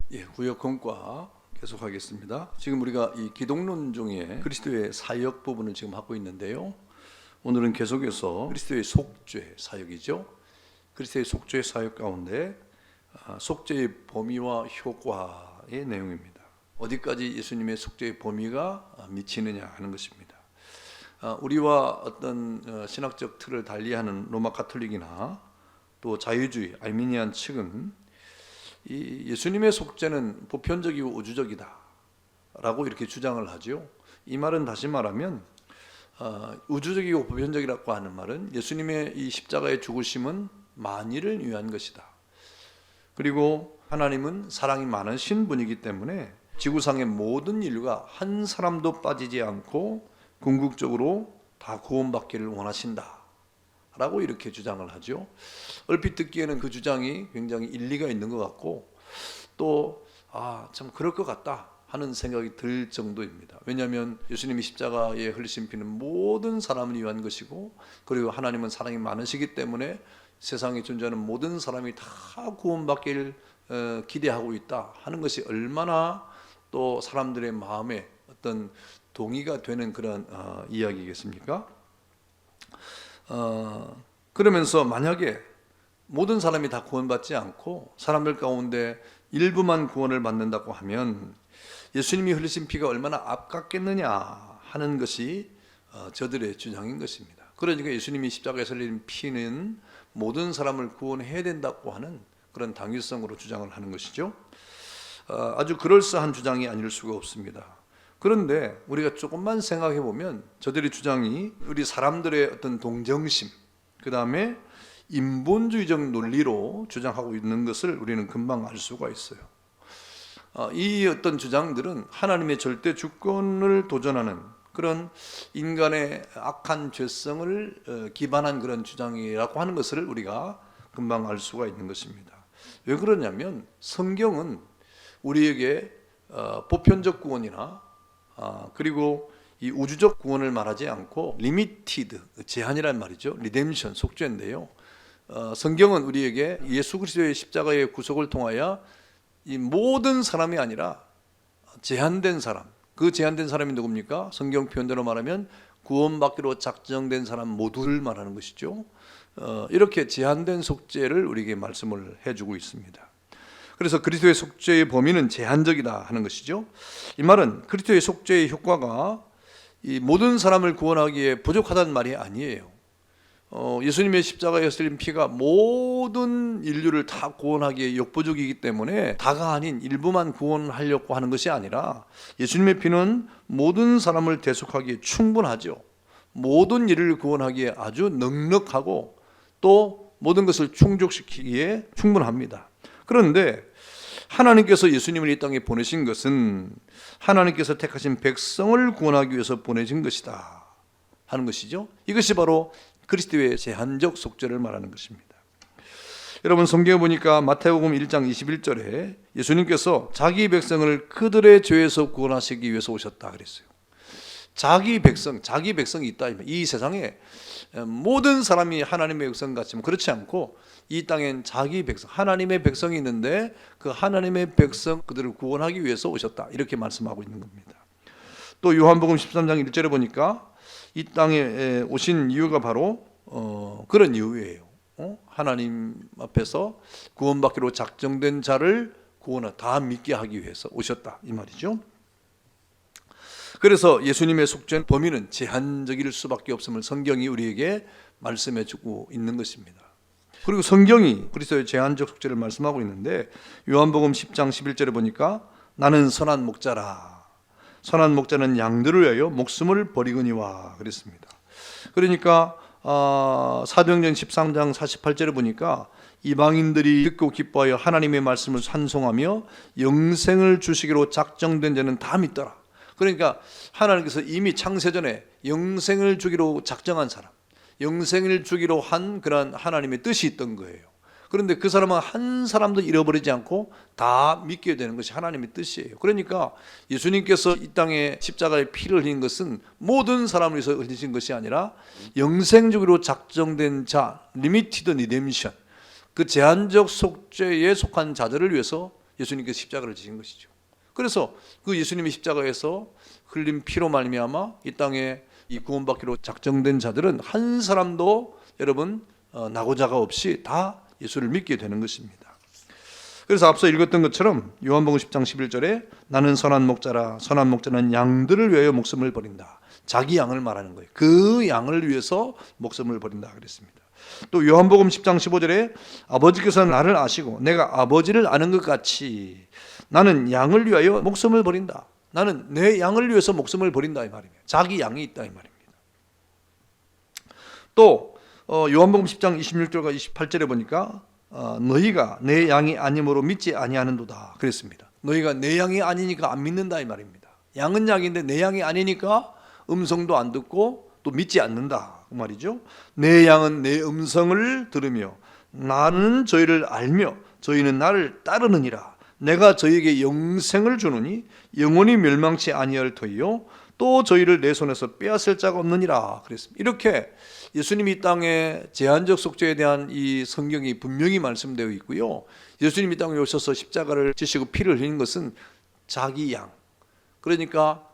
구역헌과 계속하겠습니다. 지금 우리가 이 기독론 중에 그리스도의 사역 부분을 지금 하고 있는데요. 오늘은 계속해서 그리스도의 속죄 사역이죠. 그리스도의 속죄 사역 가운데 속죄의 범위와 효과의 내용입니다. 어디까지 예수님의 속죄의 범위가 미치느냐 하는 것입니다. 우리와 어떤 신학적 틀을 달리하는 로마 가톨릭이나 또 자유주의, 알미니안 측은 이 예수님의 속죄는 보편적이고 우주적이다 라고 이렇게 주장을 하죠. 이 말은 다시 말하면 우주적이고 보편적이라고 하는 말은 예수님의 이 십자가의 죽으심은 만일을 위한 것이다. 그리고 하나님은 사랑이 많으신 분이기 때문에 지구상의 모든 인류가 한 사람도 빠지지 않고 궁극적으로 다 구원받기를 원하신다 라고 이렇게 주장을 하죠. 얼핏 듣기에는 그 주장이 굉장히 일리가 있는 것 같고 또 참 그럴 것 같다 하는 생각이 들 정도입니다. 왜냐하면 예수님이 십자가에 흘리신 피는 모든 사람을 위한 것이고, 그리고 하나님은 사랑이 많으시기 때문에 세상에 존재하는 모든 사람이 다 구원받기를 기대하고 있다 하는 것이 얼마나 또 사람들의 마음에 어떤 동의가 되는 그런 이야기겠습니까? 그러면서 만약에 모든 사람이 다 구원받지 않고 사람들 가운데 일부만 구원을 받는다고 하면 예수님이 흘리신 피가 얼마나 아깝겠느냐 하는 것이 저들의 주장인 것입니다. 그러니까 예수님이 십자가에서 흘린 피는 모든 사람을 구원해야 된다고 하는 그런 당위성으로 주장을 하는 것이죠. 아주 그럴싸한 주장이 아닐 수가 없습니다. 그런데 우리가 조금만 생각해 보면 저들의 주장이 우리 사람들의 어떤 동정심, 그 다음에 인본주의적 논리로 주장하고 있는 것을 우리는 금방 알 수가 있어요. 이 어떤 주장들은 하나님의 절대 주권을 도전하는 그런 인간의 악한 죄성을 기반한 그런 주장이라고 하는 것을 우리가 금방 알 수가 있는 것입니다. 왜 그러냐면 성경은 우리에게 보편적 구원이나 그리고 이 우주적 구원을 말하지 않고 리미티드, 제한이란 말이죠. 리뎀션, 속죄인데요. 성경은 우리에게 예수 그리스도의 십자가의 구속을 통하여 이 모든 사람이 아니라 제한된 사람, 그 제한된 사람이 누굽니까? 성경 표현대로 말하면 구원받기로 작정된 사람 모두를 말하는 것이죠. 이렇게 제한된 속죄를 우리에게 말씀을 해주고 있습니다. 그래서 그리스도의 속죄의 범위는 제한적이다 하는 것이죠. 이 말은 그리스도의 속죄의 효과가 이 모든 사람을 구원하기에 부족하다는 말이 아니에요. 예수님의 십자가에 흘린 피가 모든 인류를 다 구원하기에 역부족이기 때문에 다가 아닌 일부만 구원하려고 하는 것이 아니라 예수님의 피는 모든 사람을 대속하기에 충분하죠. 모든 일을 구원하기에 아주 넉넉하고 또 모든 것을 충족시키기에 충분합니다. 그런데 하나님께서 예수님을 이 땅에 보내신 것은 하나님께서 택하신 백성을 구원하기 위해서 보내신 것이다 하는 것이죠. 이것이 바로 그리스도의 제한적 속죄를 말하는 것입니다. 여러분 성경에 보니까 마태복음 1장 21절에 예수님께서 자기 백성을 그들의 죄에서 구원하시기 위해서 오셨다 그랬어요. 자기 백성이 있다. 이 세상에 모든 사람이 하나님의 백성 같지만 그렇지 않고 이 땅엔 자기 백성, 하나님의 백성이 있는데 그 하나님의 백성 그들을 구원하기 위해서 오셨다. 이렇게 말씀하고 있는 겁니다. 또 요한복음 13장 1절에 보니까 이 땅에 오신 이유가 바로 그런 이유예요. 하나님 앞에서 구원받기로 작정된 자를 다 믿게 하기 위해서 오셨다 이 말이죠. 그래서 예수님의 속죄 범위는 제한적일 수밖에 없음을 성경이 우리에게 말씀해 주고 있는 것입니다. 그리고 성경이 그리스도의 제한적 속죄를 말씀하고 있는데 요한복음 10장 11절에 보니까 나는 선한 목자라. 선한 목자는 양들을 위하여 목숨을 버리거니와 그랬습니다. 그러니까 사도행전 13장 48절에 보니까 이방인들이 듣고 기뻐하여 하나님의 말씀을 찬송하며 영생을 주시기로 작정된 자는 다 믿더라. 그러니까 하나님께서 이미 창세전에 영생을 주기로 작정한 사람, 영생을 주기로 한 그런 하나님의 뜻이 있던 거예요. 그런데 그 사람은 한 사람도 잃어버리지 않고 다 믿게 되는 것이 하나님의 뜻이에요. 그러니까 예수님께서 이 땅에 십자가에 피를 흘린 것은 모든 사람을 위해서 흘리신 것이 아니라 영생주기로 작정된 자, 리미티드 리뎀션, 그 제한적 속죄에 속한 자들을 위해서 예수님께서 십자가를 지신 것이죠. 그래서 그 예수님의 십자가에서 흘린 피로 말미암아 이 땅에 이 구원받기로 작정된 자들은 한 사람도 여러분 낙오자가 없이 다 예수를 믿게 되는 것입니다. 그래서 앞서 읽었던 것처럼 요한복음 10장 11절에 나는 선한 목자라 선한 목자는 양들을 위하여 목숨을 버린다. 자기 양을 말하는 거예요. 그 양을 위해서 목숨을 버린다 그랬습니다. 또 요한복음 10장 15절에 아버지께서 나를 아시고 내가 아버지를 아는 것 같이 나는 양을 위하여 목숨을 버린다. 나는 내 양을 위해서 목숨을 버린다 이 말입니다. 자기 양이 있다 이 말입니다. 또 요한복음 10장 26절과 28절에 보니까 너희가 내 양이 아니므로 믿지 아니하는도다 그랬습니다. 너희가 내 양이 아니니까 안 믿는다 이 말입니다. 양은 양인데 내 양이 아니니까 음성도 안 듣고 또 믿지 않는다 그 말이죠. 내 양은 내 음성을 들으며 나는 저희를 알며 저희는 나를 따르느니라. 내가 저희에게 영생을 주노니 영원히 멸망치 아니할 터이요 또 저희를 내 손에서 빼앗을 자가 없느니라 그랬습니다. 이렇게 예수님이 이 땅에 제한적 속죄에 대한 이 성경이 분명히 말씀되어 있고요. 예수님이 이 땅에 오셔서 십자가를 지시고 피를 흘린 것은 자기 양, 그러니까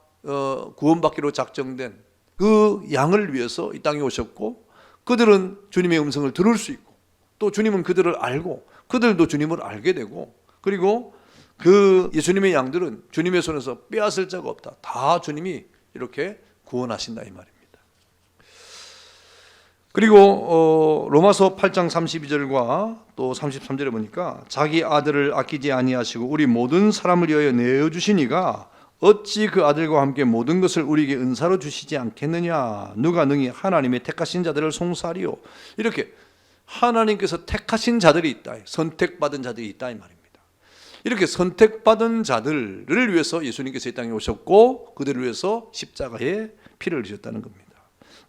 구원받기로 작정된 그 양을 위해서 이 땅에 오셨고, 그들은 주님의 음성을 들을 수 있고 또 주님은 그들을 알고 그들도 주님을 알게 되고, 그리고 그 예수님의 양들은 주님의 손에서 빼앗을 자가 없다. 다 주님이 이렇게 구원하신다 이 말입니다. 그리고 로마서 8장 32절과 또 33절에 보니까 자기 아들을 아끼지 아니하시고 우리 모든 사람을 위하여 내어주시니가 어찌 그 아들과 함께 모든 것을 우리에게 은사로 주시지 않겠느냐. 누가 능히 하나님의 택하신 자들을 송사하리요. 이렇게 하나님께서 택하신 자들이 있다, 선택받은 자들이 있다 이 말입니다. 이렇게 선택받은 자들을 위해서 예수님께서 이 땅에 오셨고 그들을 위해서 십자가에 피를 흘리셨다는 겁니다.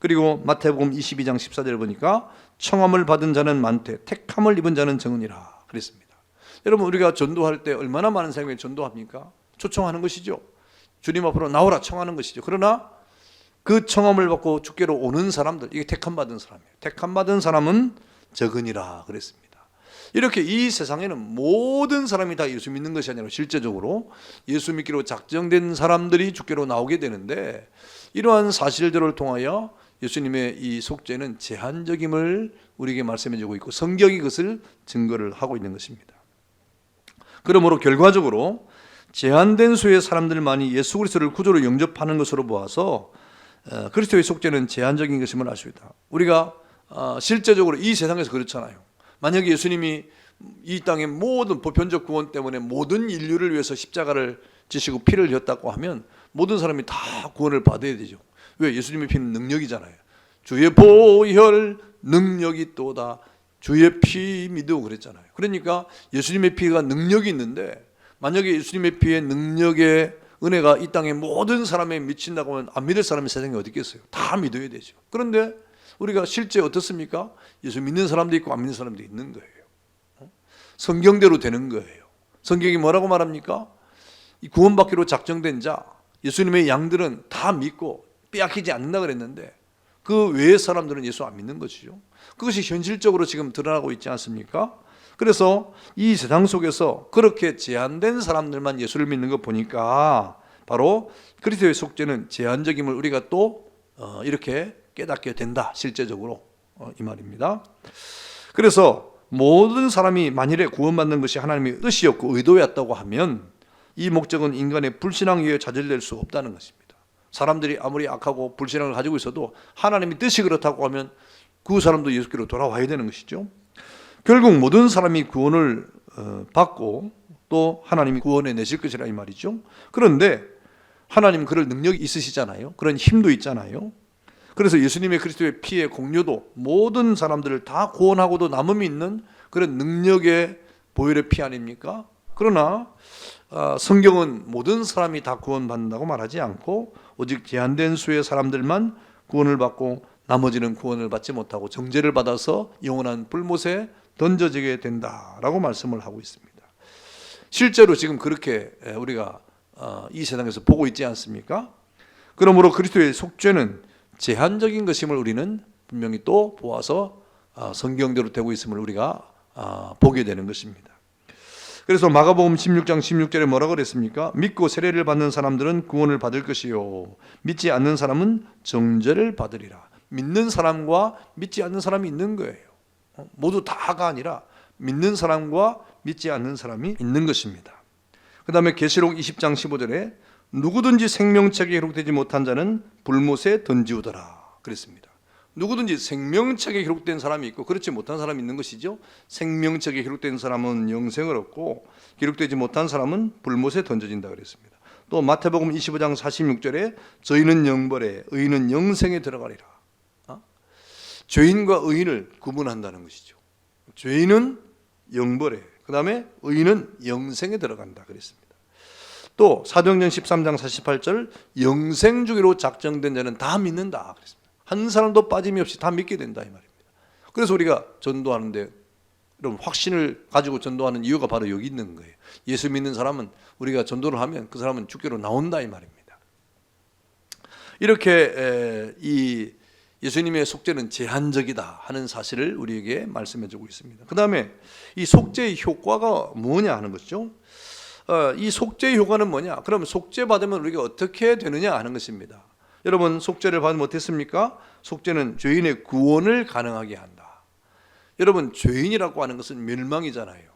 그리고 마태복음 22장 14절에 보니까 청함을 받은 자는 많되 택함을 입은 자는 적으니라 그랬습니다. 여러분, 우리가 전도할 때 얼마나 많은 사람에게 전도합니까? 초청하는 것이죠. 주님 앞으로 나오라 청하는 것이죠. 그러나 그 청함을 받고 주께로 오는 사람들, 이게 택함 받은 사람이에요. 택함 받은 사람은 적으니라 그랬습니다. 이렇게 이 세상에는 모든 사람이 다 예수 믿는 것이 아니라 실제적으로 예수 믿기로 작정된 사람들이 주께로 나오게 되는데, 이러한 사실들을 통하여 예수님의 이 속죄는 제한적임을 우리에게 말씀해 주고 있고 성경이 그것을 증거를 하고 있는 것입니다. 그러므로 결과적으로 제한된 수의 사람들만이 예수 그리스도를 구주로 영접하는 것으로 보아서 그리스도의 속죄는 제한적인 것임을 알 수 있다. 우리가 실제적으로 이 세상에서 그렇잖아요. 만약에 예수님이 이 땅의 모든 보편적 구원 때문에 모든 인류를 위해서 십자가를 지시고 피를 흘렸다고 하면 모든 사람이 다 구원을 받아야 되죠. 왜? 예수님의 피는 능력이잖아요. 주의 보혈 능력이 또다 주의 피 믿으고 그랬잖아요. 그러니까 예수님의 피가 능력이 있는데, 만약에 예수님의 피의 능력의 은혜가 이 땅의 모든 사람에 미친다고 하면 안 믿을 사람이 세상에 어디 있겠어요? 다 믿어야 되죠. 그런데 우리가 실제 어떻습니까? 예수 믿는 사람도 있고 안 믿는 사람도 있는 거예요. 성경대로 되는 거예요. 성경이 뭐라고 말합니까? 이 구원받기로 작정된 자, 예수님의 양들은 다 믿고 빼앗기지 않는다 그랬는데 그 외의 사람들은 예수 안 믿는 것이죠. 그것이 현실적으로 지금 드러나고 있지 않습니까? 그래서 이 세상 속에서 그렇게 제한된 사람들만 예수를 믿는 거 보니까 바로 그리스도의 속죄는 제한적임을 우리가 또 이렇게 깨닫게 된다, 실제적으로 이 말입니다. 그래서 모든 사람이 만일에 구원받는 것이 하나님의 뜻이었고 의도였다고 하면 이 목적은 인간의 불신앙에 의해 좌절될 수 없다는 것입니다. 사람들이 아무리 악하고 불신앙을 가지고 있어도 하나님의 뜻이 그렇다고 하면 그 사람도 예수께로 돌아와야 되는 것이죠. 결국 모든 사람이 구원을 받고 또 하나님이 구원해 내실 것이라 이 말이죠. 그런데 하나님은 그럴 능력이 있으시잖아요. 그런 힘도 있잖아요. 그래서 예수님의 그리스도의 피의 공료도 모든 사람들을 다 구원하고도 남음이 있는 그런 능력의 보혈의 피 아닙니까? 그러나 성경은 모든 사람이 다 구원받는다고 말하지 않고 오직 제한된 수의 사람들만 구원을 받고 나머지는 구원을 받지 못하고 정죄를 받아서 영원한 불못에 던져지게 된다라고 말씀을 하고 있습니다. 실제로 지금 그렇게 우리가 이 세상에서 보고 있지 않습니까? 그러므로 그리스도의 속죄는 제한적인 것임을 우리는 분명히 또 보아서 성경대로 되고 있음을 우리가 보게 되는 것입니다. 그래서 마가복음 16장 16절에 뭐라고 그랬습니까? 믿고 세례를 받는 사람들은 구원을 받을 것이요 믿지 않는 사람은 정죄를 받으리라. 믿는 사람과 믿지 않는 사람이 있는 거예요. 모두 다가 아니라 믿는 사람과 믿지 않는 사람이 있는 것입니다. 그 다음에 계시록 20장 15절에 누구든지 생명책에 기록되지 못한 자는 불못에 던지우더라 그랬습니다. 누구든지 생명책에 기록된 사람이 있고 그렇지 못한 사람이 있는 것이죠. 생명책에 기록된 사람은 영생을 얻고 기록되지 못한 사람은 불못에 던져진다 그랬습니다. 또 마태복음 25장 46절에 저희는 영벌에 의인은 영생에 들어가리라. 죄인과 의인을 구분한다는 것이죠. 죄인은 영벌에, 그 다음에 의인은 영생에 들어간다 그랬습니다. 또 사도행전 13장 48절 영생 주기로 작정된 자는 다 믿는다 그랬습니다. 한 사람도 빠짐이 없이 다 믿게 된다 이 말입니다. 그래서 우리가 전도하는데 여러분 확신을 가지고 전도하는 이유가 바로 여기 있는 거예요. 예수 믿는 사람은 우리가 전도를 하면 그 사람은 주께로 나온다 이 말입니다. 이렇게 이 예수님의 속죄는 제한적이다 하는 사실을 우리에게 말씀해 주고 있습니다. 그 다음에 이 속죄의 효과가 뭐냐 하는 것이죠. 이 속죄의 효과는 뭐냐? 그럼 속죄 받으면 우리가 어떻게 되느냐 하는 것입니다. 여러분 속죄를 받으면 어땠습니까? 속죄는 죄인의 구원을 가능하게 한다. 여러분 죄인이라고 하는 것은 멸망이잖아요.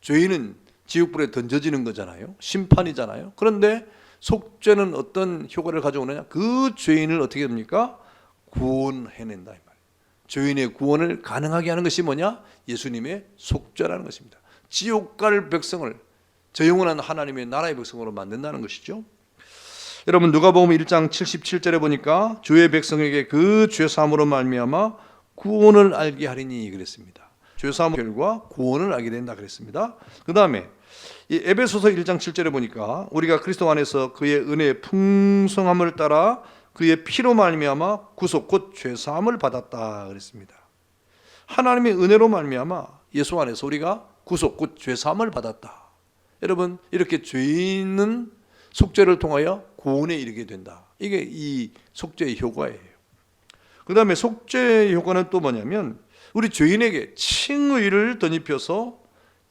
죄인은 지옥불에 던져지는 거잖아요. 심판이잖아요. 그런데 속죄는 어떤 효과를 가져오느냐? 그 죄인을 어떻게 합니까? 구원해낸다 이 말이에요. 죄인의 구원을 가능하게 하는 것이 뭐냐? 예수님의 속죄라는 것입니다. 지옥 갈 백성을 저 영원한 하나님의 나라의 백성으로 만든다는 것이죠. 여러분 누가복음 1장 77절에 보니까 주의 백성에게 그 죄사함으로 말미암아 구원을 알게 하리니 그랬습니다. 죄사함 결과 구원을 알게 된다 그랬습니다. 그 다음에 이 에베소서 1장 7절에 보니까 우리가 그리스도 안에서 그의 은혜의 풍성함을 따라 그의 피로 말미암아 구속 곧 죄사함을 받았다 그랬습니다. 하나님의 은혜로 말미암아 예수 안에서 우리가 구속 곧 죄사함을 받았다. 여러분 이렇게 죄인은 속죄를 통하여 구원에 이르게 된다. 이게 이 속죄의 효과예요. 그 다음에 속죄의 효과는 또 뭐냐면 우리 죄인에게 칭의를 덧입혀서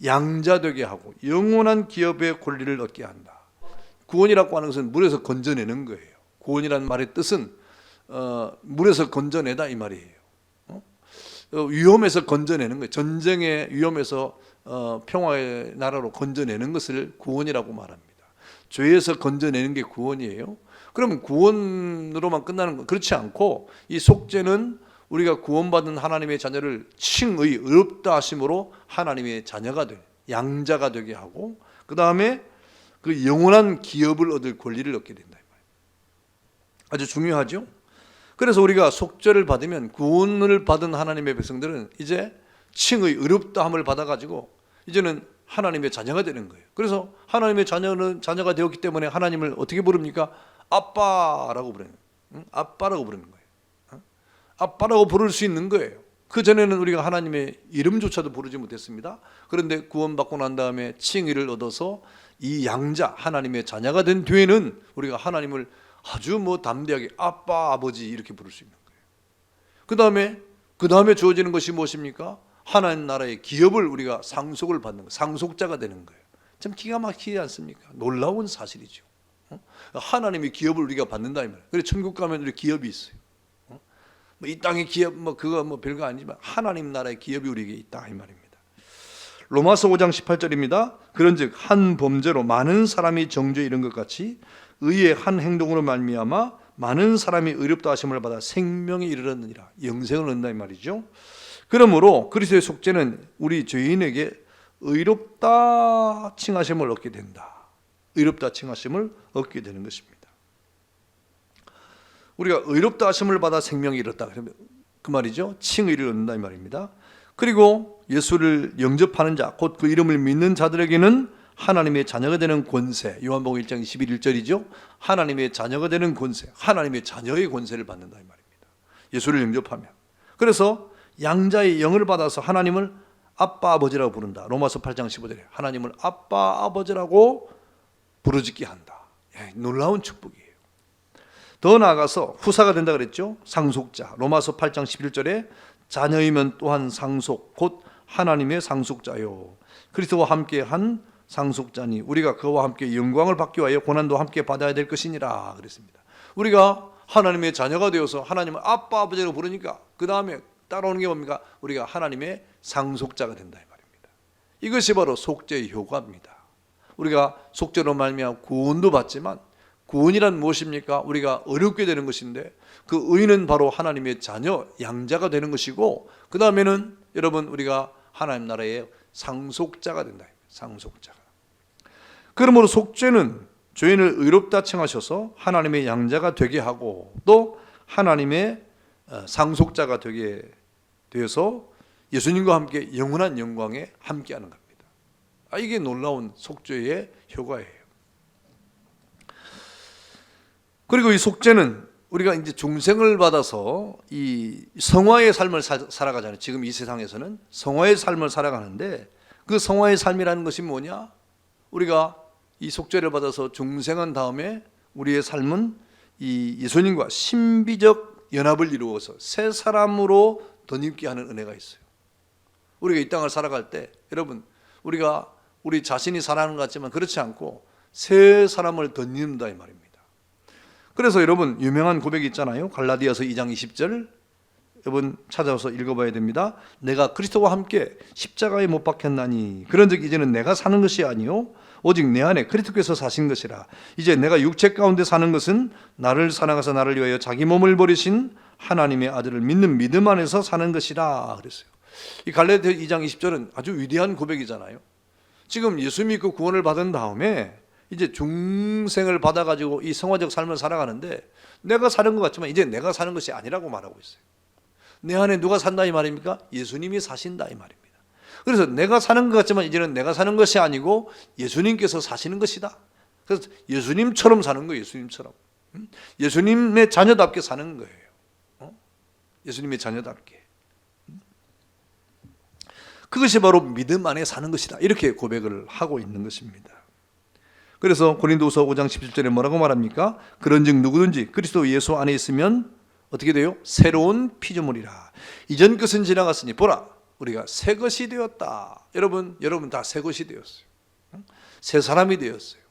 양자되게 하고 영원한 기업의 권리를 얻게 한다. 구원이라고 하는 것은 물에서 건져내는 거예요. 구원이라는 말의 뜻은 물에서 건져내다 이 말이에요. 위험에서 건져내는 거예요. 전쟁의 위험에서 평화의 나라로 건져내는 것을 구원이라고 말합니다. 죄에서 건져내는 게 구원이에요. 그러면 구원으로만 끝나는 건 그렇지 않고 이 속죄는 우리가 구원받은 하나님의 자녀를 칭의 의롭다 하심으로 하나님의 자녀가 돼 양자가 되게 하고 그 다음에 그 영원한 기업을 얻을 권리를 얻게 된다. 아주 중요하죠. 그래서 우리가 속죄를 받으면 구원을 받은 하나님의 백성들은 이제 칭의 의롭다함을 받아가지고 이제는 하나님의 자녀가 되는 거예요. 그래서 하나님의 자녀가 되었기 때문에 하나님을 어떻게 부릅니까? 아빠라고 부르는 거예요. 아빠라고 부르는 거예요. 아빠라고 부를 수 있는 거예요. 그 전에는 우리가 하나님의 이름조차도 부르지 못했습니다. 그런데 구원받고 난 다음에 칭의를 얻어서 이 양자 하나님의 자녀가 된 뒤에는 우리가 하나님을 아주 담대하게 아빠 아버지 이렇게 부를 수 있는 거예요. 그 다음에 주어지는 것이 무엇입니까? 하나님 나라의 기업을 우리가 상속을 받는 거예요. 상속자가 되는 거예요. 참 기가 막히지 않습니까? 놀라운 사실이죠. 하나님의 기업을 우리가 받는다 이 말이에요. 그래서 천국 가면 우리 기업이 있어요. 이 땅의 기업 그거 별거 아니지만 하나님 나라의 기업이 우리에게 있다 이 말입니다. 로마서 5장 18절입니다. 그런즉 한 범죄로 많은 사람이 정죄에 이른 것 같이 의의 한 행동으로 말미암아 많은 사람이 의롭다 하심을 받아 생명에 이르렀느니라. 영생을 얻는다 이 말이죠. 그러므로 그리스도의 속죄는 우리 죄인에게 의롭다 칭하심을 얻게 된다. 의롭다 칭하심을 얻게 되는 것입니다. 우리가 의롭다 하심을 받아 생명에 이르렀다. 그러면 그 말이죠. 칭의를 얻는다 이 말입니다. 그리고 예수를 영접하는 자, 곧 그 이름을 믿는 자들에게는 하나님의 자녀가 되는 권세, 요한복음 1장 21절이죠. 하나님의 자녀가 되는 권세, 하나님의 자녀의 권세를 받는다 이 말입니다. 예수를 영접하면. 그래서 양자의 영을 받아서 하나님을 아빠 아버지라고 부른다. 로마서 8장 15절에 하나님을 아빠 아버지라고 부르짖게 한다. 놀라운 축복이에요. 더 나아가서 후사가 된다 그랬죠. 상속자. 로마서 8장 11절에 자녀이면 또한 상속 곧 하나님의 상속자요 그리스도와 함께 한 상속자니 우리가 그와 함께 영광을 받기 위하여 고난도 함께 받아야 될 것이니라 그랬습니다. 우리가 하나님의 자녀가 되어서 하나님을 아빠 아버지라고 부르니까 그 다음에 따라오는 게 뭡니까? 우리가 하나님의 상속자가 된다 이 말입니다. 이것이 바로 속죄의 효과입니다. 우리가 속죄로 말미암아 구원도 받지만 구원이란 무엇입니까? 우리가 어렵게 되는 것인데 그 의는 바로 하나님의 자녀, 양자가 되는 것이고 그 다음에는 여러분 우리가 하나님 나라의 상속자가 된다. 상속자가. 그러므로 속죄는 죄인을 의롭다 칭하셔서 하나님의 양자가 되게 하고 또 하나님의 상속자가 되게 되어서 예수님과 함께 영원한 영광에 함께하는 겁니다. 이게 놀라운 속죄의 효과예요. 그리고 이 속죄는 우리가 이제 중생을 받아서 이 성화의 삶을 살아가잖아요. 지금 이 세상에서는 성화의 삶을 살아가는데 그 성화의 삶이라는 것이 뭐냐? 우리가 이 속죄를 받아서 중생한 다음에 우리의 삶은 이 예수님과 신비적 연합을 이루어서 새 사람으로 덧입게 하는 은혜가 있어요. 우리가 이 땅을 살아갈 때 여러분 우리가 우리 자신이 살아가는 것 같지만 그렇지 않고 새 사람을 덧입는다 이 말입니다. 그래서 여러분 유명한 고백이 있잖아요. 갈라디아서 2장 20절 여러분 찾아서 읽어봐야 됩니다. 내가 그리스도와 함께 십자가에 못 박혔나니 그런즉 이제는 내가 사는 것이 아니요 오직 내 안에 그리스도께서 사신 것이라. 이제 내가 육체 가운데 사는 것은 나를 사랑하사 나를 위하여 자기 몸을 버리신 하나님의 아들을 믿는 믿음 안에서 사는 것이라 그랬어요. 이 갈라디아 2장 20절은 아주 위대한 고백이잖아요. 지금 예수 믿고 구원을 받은 다음에 이제 중생을 받아가지고 이 성화적 삶을 살아가는데 내가 사는 것 같지만 이제 내가 사는 것이 아니라고 말하고 있어요. 내 안에 누가 산다 이 말입니까? 예수님이 사신다 이 말입니다. 그래서 내가 사는 것 같지만 이제는 내가 사는 것이 아니고 예수님께서 사시는 것이다. 그래서 예수님처럼 사는 거예요. 예수님처럼. 예수님의 자녀답게 사는 거예요. 예수님의 자녀답게. 그것이 바로 믿음 안에 사는 것이다. 이렇게 고백을 하고 있는 것입니다. 그래서 고린도후서 5장 17절에 뭐라고 말합니까? 그런즉 누구든지 그리스도 예수 안에 있으면 어떻게 돼요? 새로운 피조물이라. 이전 것은 지나갔으니 보라 우리가 새 것이 되었다. 여러분 다 새 것이 되었어요. 새 사람이 되었어요.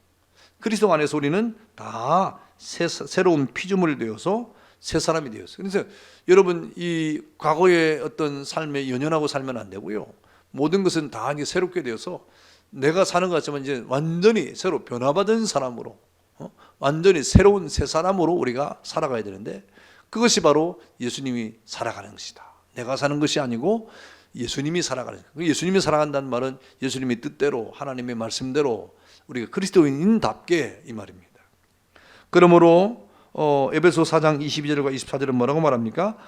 그리스도 안에서 우리는 다 새로운 피조물이 되어서 새 사람이 되었어요. 그래서 여러분 이 과거의 어떤 삶에 연연하고 살면 안 되고요. 모든 것은 다 이제 새롭게 되어서 내가 사는 것 같지만 이제 완전히 새로 변화받은 사람으로 완전히 새로운 새 사람으로 우리가 살아가야 되는데 그것이 바로 예수님이 살아가는 것이다. 내가 사는 것이 아니고 예수님이 살아가는 것이다. 예수님이 살아간다는 말은 예수님의 뜻대로 하나님의 말씀대로 우리가 그리스도인답게 이 말입니다. 그러므로 에베소 4장 22절과 24절은 뭐라고 말합니까?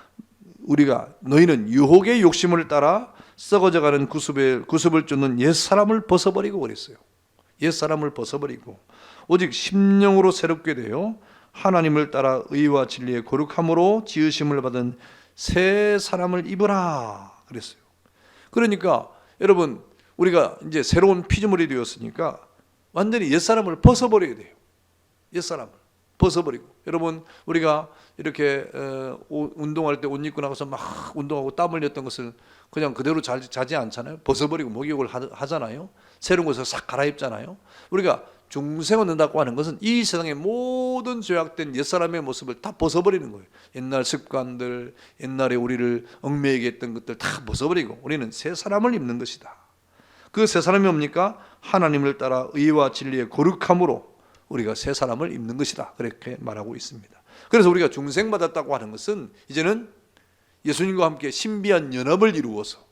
우리가 너희는 유혹의 욕심을 따라 썩어져가는 구습을 쫓는 옛사람을 벗어버리고 그랬어요. 옛사람을 벗어버리고 오직 심령으로 새롭게 되어 하나님을 따라 의와 진리의 거룩함으로 지으심을 받은 새 사람을 입으라 그랬어요. 그러니까 여러분 우리가 이제 새로운 피조물이 되었으니까 완전히 옛사람을 벗어버려야 돼요. 옛사람을 벗어버리고 여러분 우리가 이렇게 운동할 때 옷 입고 나가서 막 운동하고 땀 흘렸던 것을 그냥 그대로 자지 않잖아요. 벗어버리고 목욕을 하잖아요. 새로운 것을 싹 갈아입잖아요. 우리가 중생을 넣는다고 하는 것은 이 세상의 모든 죄악된 옛사람의 모습을 다 벗어버리는 거예요. 옛날 습관들, 옛날에 우리를 얽매이게 했던 것들 다 벗어버리고 우리는 새 사람을 입는 것이다. 그 새 사람이 뭡니까? 하나님을 따라 의와 진리의 거룩함으로 우리가 새 사람을 입는 것이다. 그렇게 말하고 있습니다. 그래서 우리가 중생받았다고 하는 것은 이제는 예수님과 함께 신비한 연합을 이루어서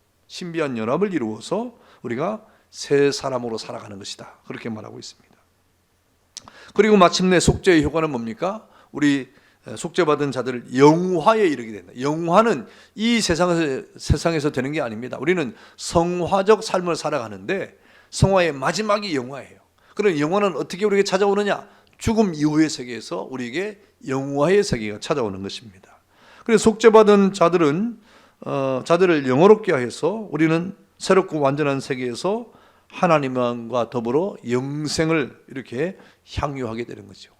우리가 새 사람으로 살아가는 것이다. 그렇게 말하고 있습니다. 그리고 마침내 속죄의 효과는 뭡니까? 우리 속죄받은 자들을 영화에 이르게 된다. 영화는 이 세상에서 되는 게 아닙니다. 우리는 성화적 삶을 살아가는데 성화의 마지막이 영화예요. 그럼 영화는 어떻게 우리에게 찾아오느냐? 죽음 이후의 세계에서 우리에게 영화의 세계가 찾아오는 것입니다. 그래서 속죄받은 자들을 영화롭게 해서 우리는 새롭고 완전한 세계에서 하나님과 더불어 영생을 이렇게 향유하게 되는 거죠.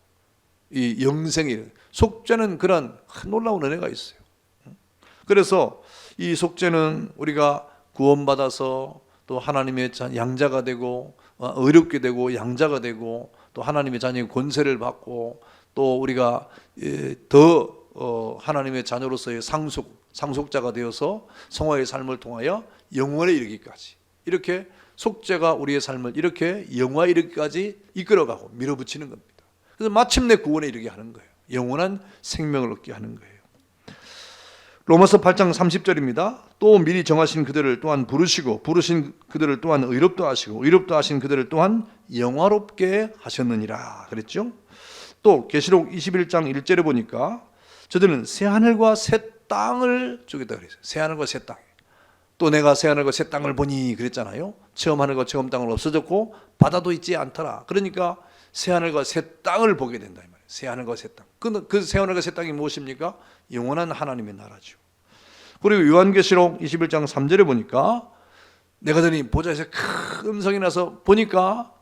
이 영생이 속죄는 그런 놀라운 은혜가 있어요. 그래서 이 속죄는 우리가 구원받아서 또 하나님의 양자가 되고 의롭게 되고 양자가 되고 또 하나님의 자녀의 권세를 받고 또 우리가 더 하나님의 자녀로서의 상속자가 되어서 성화의 삶을 통하여 영원에 이르기까지, 이렇게 속죄가 우리의 삶을 이렇게 영화에 이르기까지 이끌어가고 밀어붙이는 겁니다. 그래서 마침내 구원에 이르게 하는 거예요. 영원한 생명을 얻게 하는 거예요. 로마서 8장 30절입니다. 또 미리 정하신 그들을 또한 부르시고 부르신 그들을 또한 의롭다 하시고 의롭다 하신 그들을 또한 영화롭게 하셨느니라 그랬죠. 또 계시록 21장 1절에 보니까 저들은 새 하늘과 새 땅을 주겠다 그랬어요. 새 하늘과 새 땅. 또 내가 새 하늘과 새 땅을 보니 그랬잖아요. 처음 하늘과 처음 땅은 없어졌고 바다도 있지 않더라. 그러니까 새 하늘과 새 땅을 보게 된다 이 말이에요. 새 하늘과 새 땅. 그 새 하늘과 새 땅이 무엇입니까? 영원한 하나님의 나라죠. 그리고 요한계시록 21장 3절에 보니까 내가 더니 보좌에서 큰 음성이 나서 보니까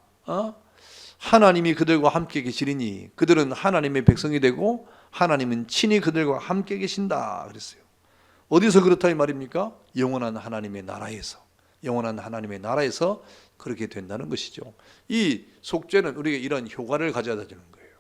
하나님이 그들과 함께 계시리니 그들은 하나님의 백성이 되고 하나님은 친히 그들과 함께 계신다 그랬어요. 어디서 그렇다 이 말입니까? 영원한 하나님의 나라에서, 영원한 하나님의 나라에서 그렇게 된다는 것이죠. 이 속죄는 우리에게 이런 효과를 가져다 주는 거예요.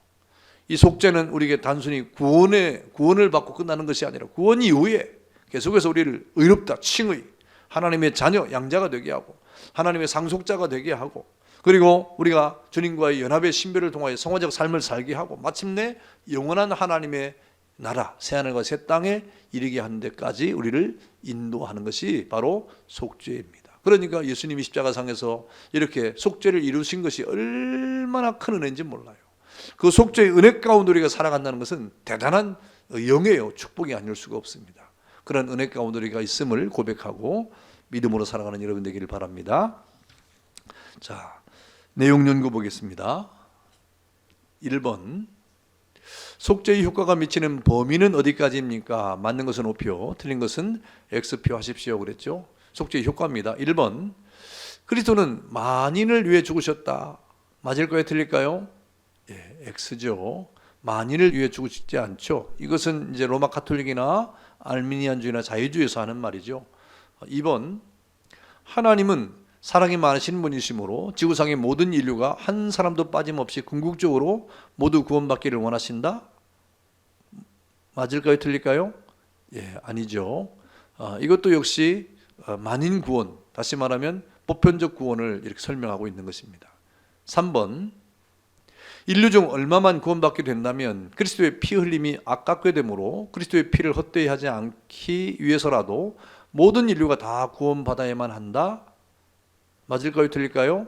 이 속죄는 우리에게 단순히 구원을 받고 끝나는 것이 아니라 구원 이후에 계속해서 우리를 의롭다, 칭의, 하나님의 자녀, 양자가 되게 하고 하나님의 상속자가 되게 하고, 그리고 우리가 주님과의 연합의 신별을 통하여 성화적 삶을 살게 하고 마침내 영원한 하나님의 나라, 새하늘과 새 땅에 이르게 하는 데까지 우리를 인도하는 것이 바로 속죄입니다. 그러니까 예수님이 십자가상에서 이렇게 속죄를 이루신 것이 얼마나 큰 은혜인지 몰라요. 그 속죄의 은혜 가운데 우리가 살아간다는 것은 대단한 영예요, 축복이 아닐 수가 없습니다. 그런 은혜 가운데 우리가 있음을 고백하고 믿음으로 살아가는 여러분 되기를 바랍니다. 자, 내용 연구 보겠습니다. 1번, 속죄의 효과가 미치는 범위는 어디까지입니까? 맞는 것은 O표, 틀린 것은 X표 하십시오 그랬죠. 속죄의 효과입니다. 1번, 그리스도는 만인을 위해 죽으셨다. 맞을까요? 틀릴까요? 예, X죠. 만인을 위해 죽으시지 않죠. 이것은 이제 로마 카톨릭이나 알미니안주의나 자유주의에서 하는 말이죠. 2번, 하나님은 사랑이 많으신 분이시므로 지구상의 모든 인류가 한 사람도 빠짐없이 궁극적으로 모두 구원받기를 원하신다. 맞을까요? 틀릴까요? 예, 아니죠. 이것도 역시 만인 구원, 다시 말하면 보편적 구원을 이렇게 설명하고 있는 것입니다. 3번, 인류 중 얼마만 구원받게 된다면 그리스도의 피 흘림이 아깝게 되므로 그리스도의 피를 헛되이 하지 않기 위해서라도 모든 인류가 다 구원받아야만 한다. 맞을까요? 틀릴까요?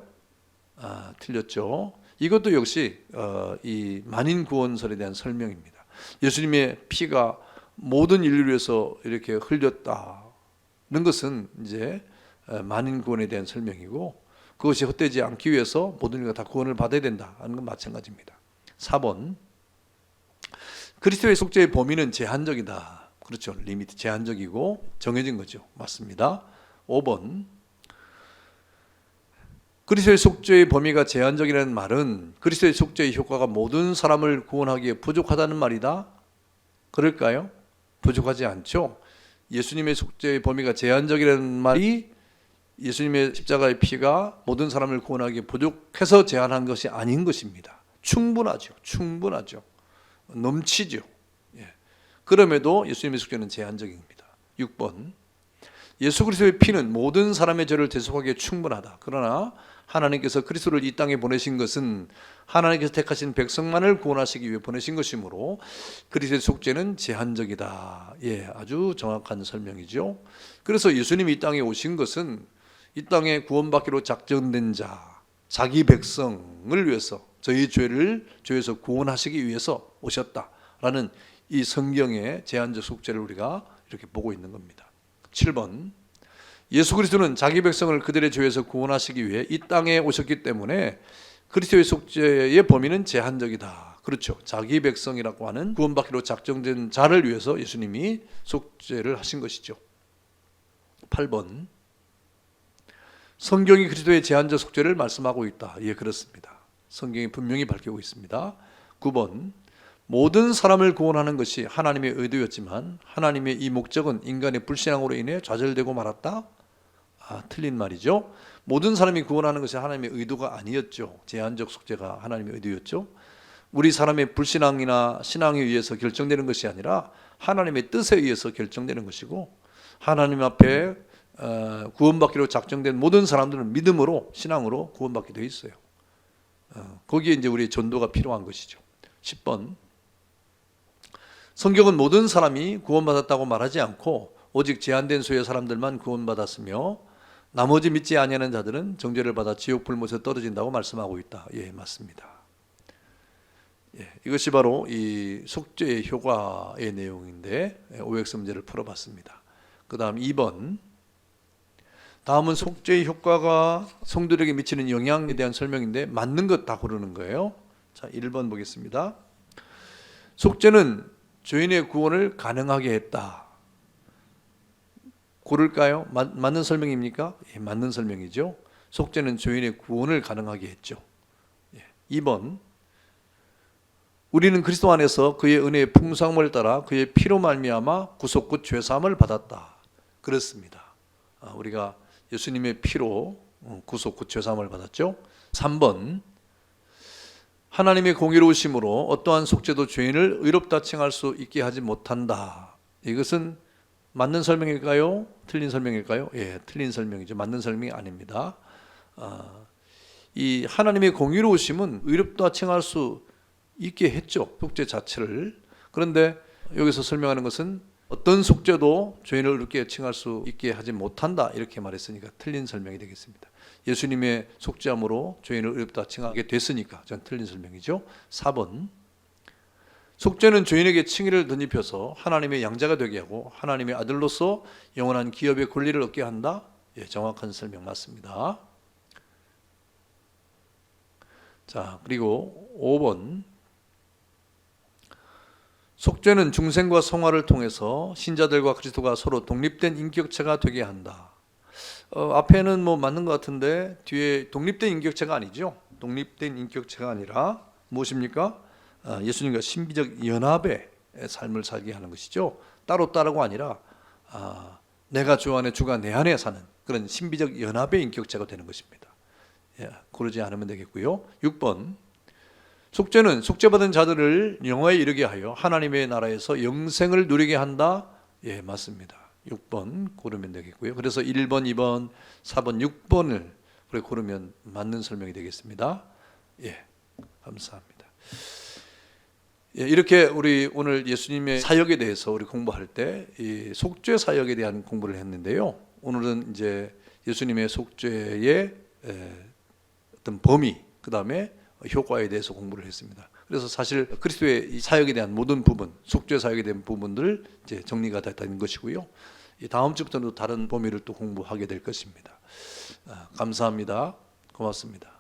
틀렸죠. 이것도 역시 이 만인 구원설에 대한 설명입니다. 예수님의 피가 모든 인류를 위해서 이렇게 흘렸다는 것은 이제 만인 구원에 대한 설명이고, 그것이 헛되지 않기 위해서 모든 이가 다 구원을 받아야 된다 하는 건 마찬가지입니다. 4번, 그리스도의 속죄의 범위는 제한적이다. 그렇죠. 리미트 제한적이고 정해진 거죠. 맞습니다. 5번, 그리스도의 속죄의 범위가 제한적이라는 말은 그리스도의 속죄의 효과가 모든 사람을 구원하기에 부족하다는 말이다. 그럴까요? 부족하지 않죠. 예수님의 속죄의 범위가 제한적이라는 말이 예수님의 십자가의 피가 모든 사람을 구원하기에 부족해서 제한한 것이 아닌 것입니다. 충분하죠. 충분하죠. 넘치죠. 예. 그럼에도 예수님의 속죄는 제한적입니다. 6번, 예수 그리스도의 피는 모든 사람의 죄를 대속하기에 충분하다. 그러나 하나님께서 그리스도를 이 땅에 보내신 것은 하나님께서 택하신 백성만을 구원하시기 위해 보내신 것이므로 그리스도의 속죄는 제한적이다. 예, 아주 정확한 설명이죠. 그래서 예수님이 이 땅에 오신 것은 이 땅에 구원받기로 작정된 자, 자기 백성을 위해서 저희 죄에서 구원하시기 위해서 오셨다라는 이 성경의 제한적 속죄를 우리가 이렇게 보고 있는 겁니다. 7번, 예수 그리스도는 자기 백성을 그들의 죄에서 구원하시기 위해 이 땅에 오셨기 때문에 그리스도의 속죄의 범위는 제한적이다. 그렇죠. 자기 백성이라고 하는 구원받기로 작정된 자를 위해서 예수님이 속죄를 하신 것이죠. 8번, 성경이 그리스도의 제한적 속죄를 말씀하고 있다. 예, 그렇습니다. 성경이 분명히 밝히고 있습니다. 9번, 모든 사람을 구원하는 것이 하나님의 의도였지만 하나님의 이 목적은 인간의 불신앙으로 인해 좌절되고 말았다. 틀린 말이죠. 모든 사람이 구원하는 것이 하나님의 의도가 아니었죠. 제한적 속죄가 하나님의 의도였죠. 우리 사람의 불신앙이나 신앙에 의해서 결정되는 것이 아니라 하나님의 뜻에 의해서 결정되는 것이고, 하나님 앞에 구원받기로 작정된 모든 사람들은 믿음으로, 신앙으로 구원받게 되어 있어요. 거기에 이제 우리의 전도가 필요한 것이죠. 10번, 성경은 모든 사람이 구원받았다고 말하지 않고 오직 제한된 수의 사람들만 구원받았으며 나머지 믿지 아니하는 자들은 정죄를 받아 지옥 불못에 떨어진다고 말씀하고 있다. 예, 맞습니다. 예, 이것이 바로 이 속죄의 효과의 내용인데 OX 문제를 풀어봤습니다. 그 다음 2번, 다음은 속죄의 효과가 성도들에게 미치는 영향에 대한 설명인데 맞는 것 다 고르는 거예요. 자, 1번 보겠습니다. 속죄는 죄인의 구원을 가능하게 했다. 고를까요? 맞는 설명입니까? 예, 맞는 설명이죠. 속죄는 죄인의 구원을 가능하게 했죠. 예, 2번, 우리는 그리스도 안에서 그의 은혜의 풍성함을 따라 그의 피로 말미암아 구속 곧 죄사함을 받았다. 그렇습니다. 우리가 예수님의 피로 구속 곧 죄사함을 받았죠. 3번, 하나님의 공의로우심으로 어떠한 속죄도 죄인을 의롭다 칭할 수 있게 하지 못한다. 이것은 맞는 설명일까요? 틀린 설명일까요? 예, 틀린 설명이죠. 맞는 설명이 아닙니다. 이 하나님의 공의로우심은 의롭다 칭할 수 있게 했죠. 속죄 자체를. 그런데 여기서 설명하는 것은 어떤 속죄도 죄인을 의롭게 칭할 수 있게 하지 못한다. 이렇게 말했으니까 틀린 설명이 되겠습니다. 예수님의 속죄함으로 죄인을 의롭다 칭하게 됐으니까 전 틀린 설명이죠. 4번, 속죄는 죄인에게 칭의를 덧입혀서 하나님의 양자가 되게 하고 하나님의 아들로서 영원한 기업의 권리를 얻게 한다. 예, 정확한 설명 맞습니다. 자, 그리고 5번, 속죄는 중생과 성화를 통해서 신자들과 그리스도가 서로 독립된 인격체가 되게 한다. 앞에는 뭐 맞는 것 같은데 뒤에 독립된 인격체가 아니죠. 독립된 인격체가 아니라 무엇입니까? 예수님과 신비적 연합의 삶을 살게 하는 것이죠. 따로따로가 아니라 내가 주 안에 주가 내 안에 사는 그런 신비적 연합의 인격체가 되는 것입니다. 예, 고르지 않으면 되겠고요. 6번, 속죄는 속죄받은 자들을 영화에 이르게 하여 하나님의 나라에서 영생을 누리게 한다. 예, 맞습니다. 6번 고르면 되겠고요. 그래서 1번, 2번, 4번, 6번을 고르면 맞는 설명이 되겠습니다. 예, 감사합니다. 예, 이렇게 우리 오늘 예수님의 사역에 대해서 우리 공부할 때 이 속죄 사역에 대한 공부를 했는데요. 오늘은 이제 예수님의 속죄의 어떤 범위, 그 다음에 효과에 대해서 공부를 했습니다. 그래서 사실 그리스도의 사역에 대한 모든 부분, 속죄 사역에 대한 부분들 이제 정리가 됐다는 것이고요. 다음 주부터는 다른 범위를 또 공부하게 될 것입니다. 감사합니다. 고맙습니다.